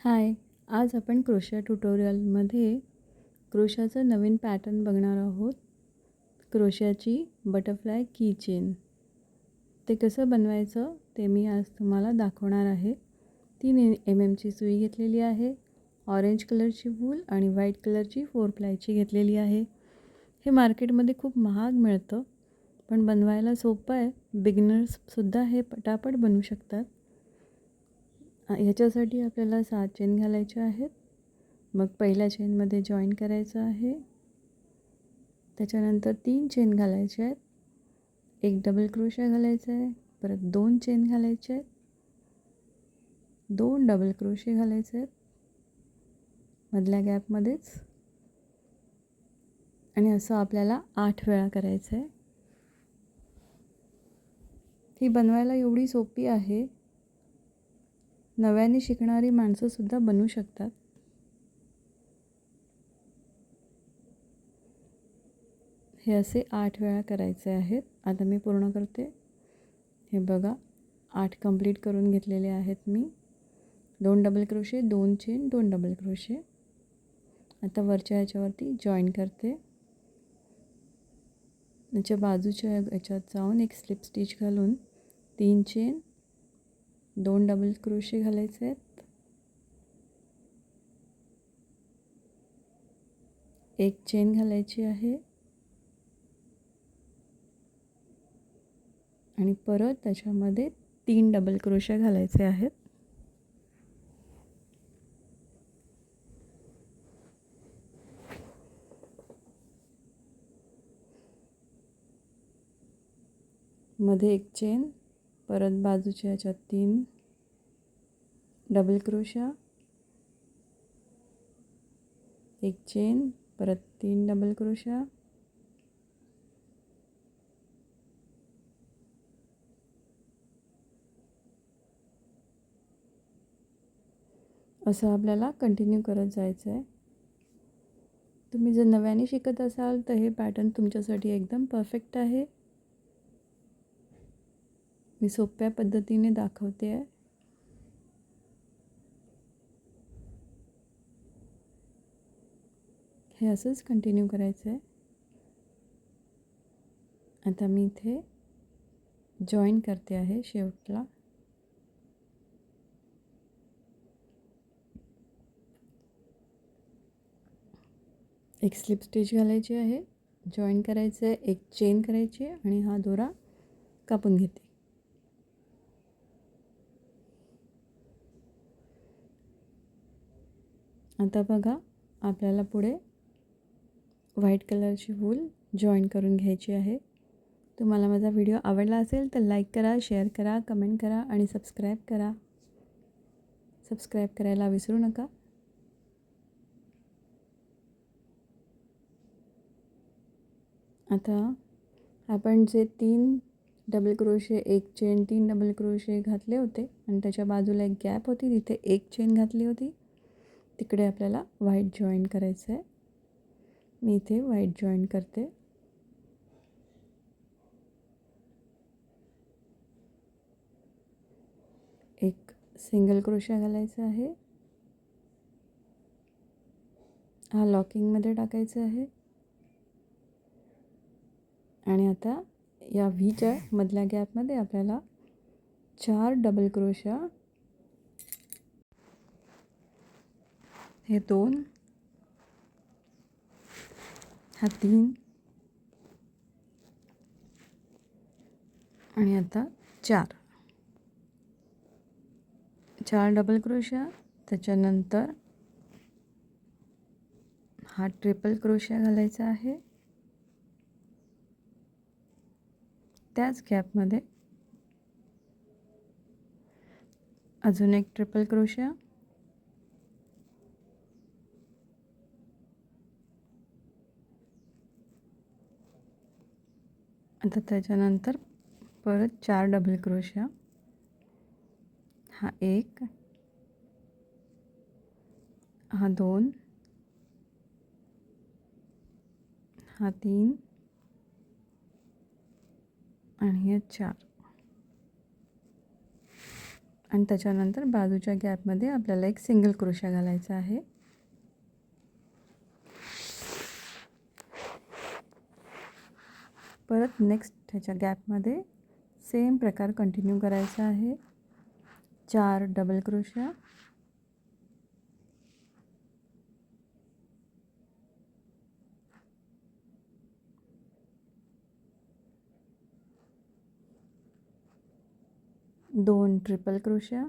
हाय. आज आपण क्रोशा ट्युटोरियलमध्ये क्रोशाचं नवीन पॅटर्न बघणार आहोत. क्रोशाची बटरफ्लाय कीचेन. ते कसं बनवायचं ते मी आज तुम्हाला दाखवणार आहे. 3 mm सुई घेतलेली आहे. ऑरेंज कलरची वूल आणि व्हाईट कलरची 4 प्लायची घेतलेली आहे. हे मार्केटमध्ये खूप महाग मिळतं, पण बनवायला सोपं आहे. बिगिनर्ससुद्धा हे पटापट बनवू शकतात. ह्याच्यासाठी आपल्याला 7 चेन घालायच्या आहेत. मग पहिल्या चेनमध्ये जॉईन करायचं आहे. त्याच्यानंतर 3 चेन घालायच्या आहेत. एक डबल क्रोशा घालायचा आहे. परत 2 चेन घालायचे आहेत. 2 डबल क्रोशे घालायचे आहेत मधल्या गॅपमध्येच. आणि असं आपल्याला 8 वेळा करायचं आहे. ही बनवायला एवढी सोपी आहे, नव्याने शिकणारी माणसंसुद्धा बनवू शकतात. हे असे 8 वेळा करायचे आहेत. आता मी पूर्ण करते. हे बघा, 8 कंप्लीट करून घेतलेले आहेत मी. 2 double crochet, 2 chain, 2 double crochet. आता वरच्या ह्याच्यावरती जॉईन करते. याच्या बाजूच्या याच्यात जाऊन एक स्लिप स्टिच घालून 3 चेन, 2 डबल क्रोशे घालायचे आहेत. एक चेन घालायची आहे आणि परत त्याच्यामध्ये 3 डबल क्रोशे घालायचे आहेत. मध्ये एक चेन, परत बाजूच्या ह्याच्यात 3 डबल क्रोशा, एक चेन, परत 3 डबल क्रोशा, असं आपल्याला कंटिन्यू करत जायचं आहे. तुम्ही जर नव्याने शिकत असाल तर हे पॅटर्न तुमच्यासाठी एकदम परफेक्ट आहे. मी सोप्या पद्धतीने दाखवते आहे. हे असंच कंटिन्यू करायचं आहे. आता मी इथे जॉईन करते आहे शेवटला. एक स्लिप स्टिच घालायची आहे, जॉईन करायचं आहे, एक चेन करायची आहे आणि हा दोरा कापून घेते. आता बघा, आपल्याला पुढे व्हाईट कलरची वूल जॉईन करून घ्यायची आहे. तुम्हाला माझा व्हिडिओ आवडला असेल तर लाईक करा, शेअर करा, कमेंट करा आणि सबस्क्राईब करा. सबस्क्राईब करायला विसरू नका. आता आपण जे 3 डबल क्रोशे, एक चेन, 3 डबल क्रोशे घातले होते आणि त्याच्या बाजूला एक गॅप होती, तिथे एक चेन घातली होती. तिकडे आपल्याला व्हाईट जॉईन करायचं आहे. मी इथे व्हाईट जॉईन करते. एक सिंगल क्रोशा घालायचा आहे. हा लॉकिंगमध्ये टाकायचा आहे. आणि आता या व्हीच्या मधल्या गॅपमध्ये आपल्याला 4 डबल क्रोशा, हे 2, हा 3 आणि आता 4 डबल क्रोशा. त्याच्यानंतर हा ट्रिपल क्रोशा घालायचा आहे. त्याच गॅपमध्ये अजून एक ट्रिपल क्रोशा, आता त्याच्यानंतर परत 4 डबल क्रोशा. हा 1, हा 2, हा 3 आणि हे 4 आणि त्याच्यानंतर बाजूच्या गॅपमध्ये आपल्याला एक सिंगल क्रोशा घालायचा आहे. परत नेक्स्ट ह्याच्या गॅपमध्ये सेम प्रकार कंटिन्यू करायचा आहे. 4 डबल क्रोशा, दोन ट्रिपल क्रोशा,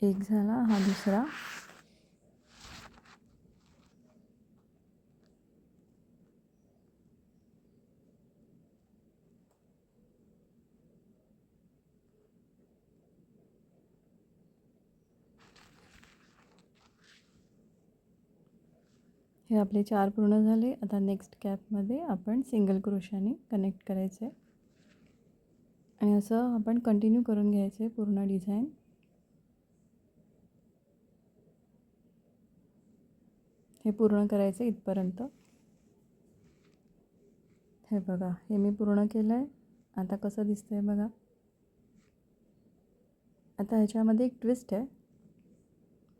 एक झाला, हा दुसरा, हे आपले 4 पूर्ण झाले. आता नेक्स्ट गॅपमध्ये आपण सिंगल क्रोशाने कनेक्ट करायचं आहे आणि असं आपण कंटिन्यू करून घ्यायचं आहे पूर्ण डिझाईन. हे पूर्ण करायचं इथपर्यंत. हे बघा, हे मी पूर्ण केलं आहे. आता कसं दिसतंय बघा. आता ह्याच्यामध्ये एक ट्विस्ट आहे,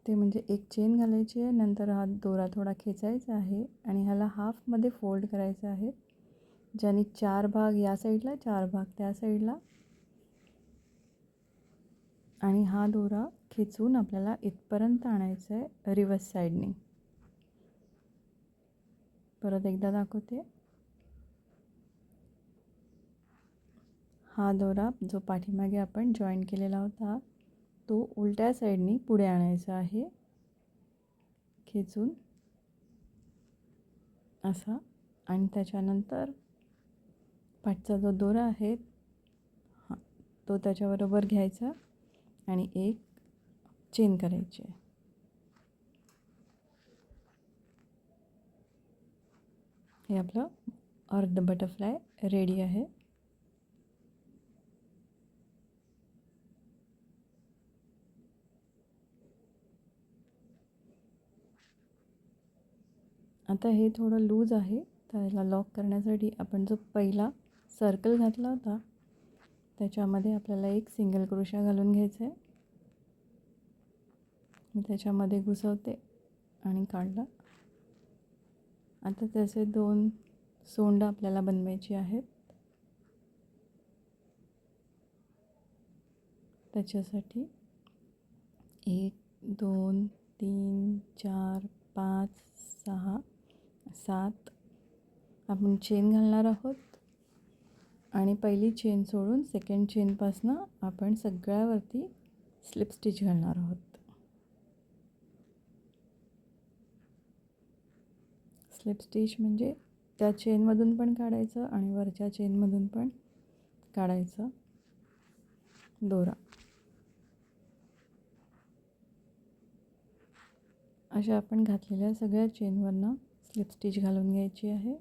ते म्हणजे एक चेन घालायची आहे, नंतर हा दोरा थोडा खेचायचा आहे आणि ह्याला हाफमध्ये फोल्ड करायचं आहे, ज्याने 4 भाग या साईडला, 4 भाग त्या साईडला, आणि हा दोरा खेचून आपल्याला इथपर्यंत आणायचं आहे रिवर्स साईडने. परत एकदा दाखवते. हा दोरा जो पाठीमागे आपण जॉईन केलेला होता तो उलट्या साईडने पुढे आणायचा आहे खेचून असा, आणि त्याच्यानंतर पाठचा जो दोरा आहे तो त्याच्याबरोबर घ्यायचा आणि एक चेन करायची आहे. हे आपलं अर्ध बटरफ्लाय रेडी आहे. आता हे थोडं लूज आहे, त्याला लॉक करण्यासाठी आपण जो पहिला सर्कल घातला होता त्याच्यामध्ये आपल्याला एक सिंगल क्रोशा घालून घ्यायचा आहे. मी त्याच्यामध्ये घुसवते आणि काढला. आता त्याचे 2 सोंड आपल्याला बनवायची आहेत. त्याच्यासाठी 1 2 3 4 5 6 7 आपण चेन घालणार आहोत आणि पहिली चेन सोडून सेकंड चेनपासनं आपण सगळ्यावरती स्लिप स्टिच घालणार आहोत. स्लिप स्टिच म्हणजे त्या चेनमधून पण काढायचं आणि वरच्या चेनमधून पण काढायचं दोरा. अशा आपण घातलेल्या सगळ्या चेनवरनं स्लिप स्टिच घालून घ्यायची आहे.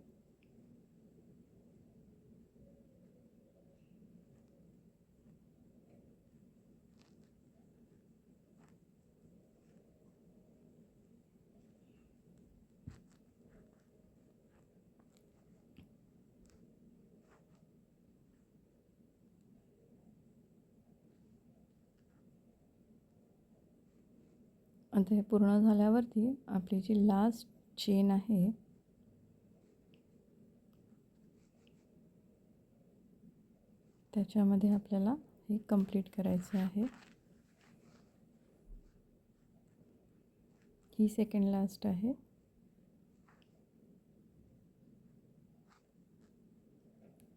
आता हे पूर्ण झाल्यावरती आपली जी लास्ट चेन आहे त्याच्यामध्ये आपल्याला हे कंप्लीट करायचं आहे. ही सेकंड लास्ट आहे.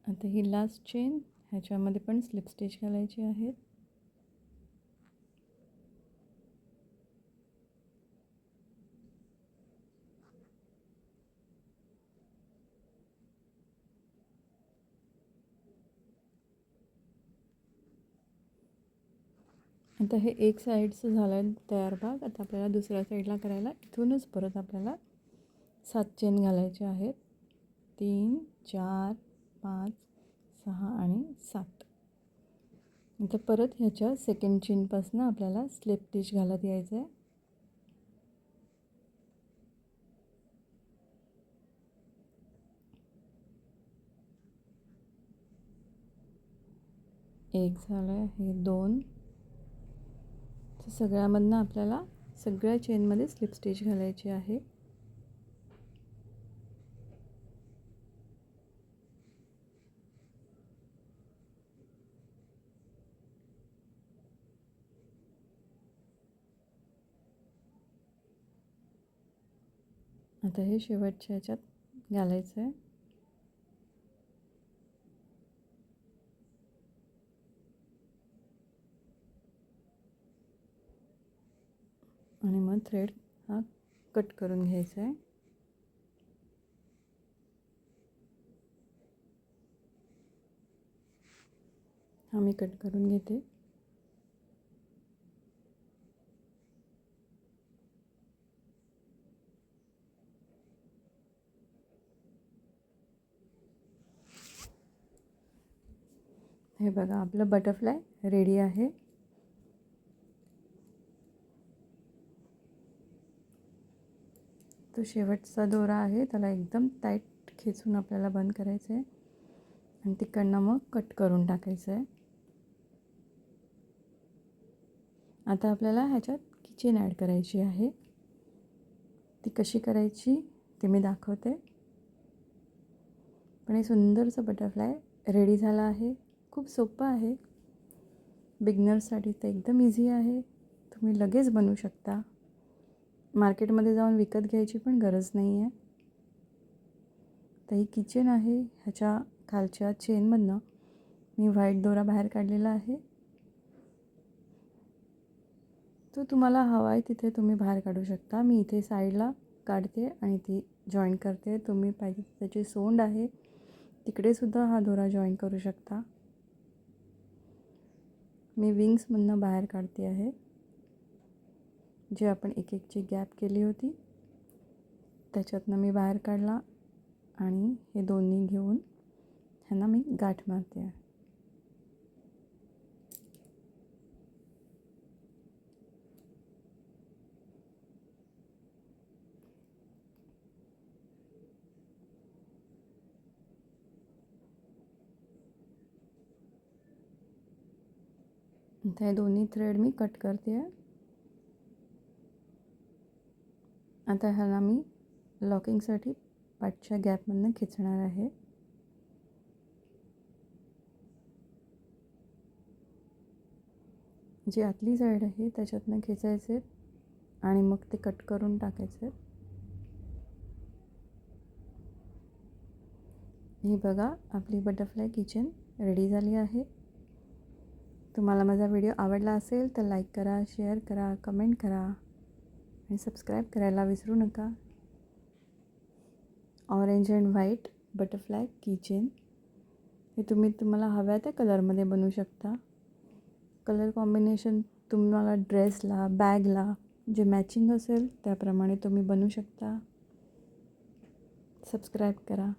आता ही लास्ट चेन, ह्याच्यामध्ये पण स्लिप स्टिच घालायची आहे. आता हे एक साईडचं झालं तयार भाग. आता आपल्याला दुसऱ्या साईडला करायला इथूनच परत आपल्याला 7 चेन घालायचे आहेत. 3 4 5 6 आणि 7. आता परत ह्याच्या सेकंड चेनपासून आपल्याला स्लिप स्टिच घालत यायचं आहे. एक झालं आहे, हे 2. तर सगळ्यामधनं आपल्याला सगळ्या चेनमध्ये स्लिप स्टिच घालायची आहे. आता हे शेवटच्या ह्याच्यात घालायचं आहे. आणि मग थ्रेड हा कट करून घ्यायचा आहे. हा मी कट करून घेते. हे बघा, आपलं बटरफ्लाय रेडी आहे. तो शेवटचा दोरा आहे, त्याला एकदम टाईट खेचून आपल्याला बंद करायचं आहे आणि तिकडनं मग कट करून टाकायचं आहे. आता आपल्याला ह्याच्यात किचेन ॲड करायची आहे. ती कशी करायची ते मी दाखवते. पण हे सुंदरचं बटरफ्लाय रेडी झालं आहे. खूप सोपं आहे. बिगनर्ससाठी तर एकदम इझी आहे. तुम्ही लगेच बनवू शकता. मार्केटमध्ये जाऊन विकत घ्यायची पण गरज नाही आहे. तर ही किचन आहे. ह्याच्या खालच्या चेनमधनं मी व्हाईट दोरा बाहेर काढलेला आहे. तो तुम्हाला हवा आहे तिथे तुम्ही बाहेर काढू शकता. मी इथे साईडला काढते आणि ती जॉईन करते. तुम्ही पाहिजे त्याची सोंड आहे तिकडे सुद्धा हा दोरा जॉईन करू शकता. मी विंग्समधनं बाहेर काढते आहे. जे आपण एक एकची गॅप केली होती त्याच्यातनं मी बाहेर काढला आणि हे दोन्ही घेऊन ह्यांना मी गाठ मारते आहे. हे दोन्ही थ्रेड मी कट करते आहे. आता ह्याला मी लॉकिंगसाठी पाठच्या गॅपमधनं खिचणार आहे. जी आतली साईड आहे त्याच्यातनं खेचायचे आणि मग ते कट करून टाकायचे. ही बघा, आपली बटरफ्लाय किचन रेडी झाली आहे. तुम्हाला माझा व्हिडिओ आवडला असेल तर लाईक करा, शेअर करा, कमेंट करा आणि सबस्क्राईब करायला विसरू नका. Orange and white butterfly kitchen हे तुम्हाला हव्या त्या कलरमध्ये बनवू शकता. कलर कॉम्बिनेशन तुम्हाला ड्रेसला, बॅगला जे मॅचिंग असेल त्याप्रमाणे तुम्ही बनवू शकता. सबस्क्राईब करा.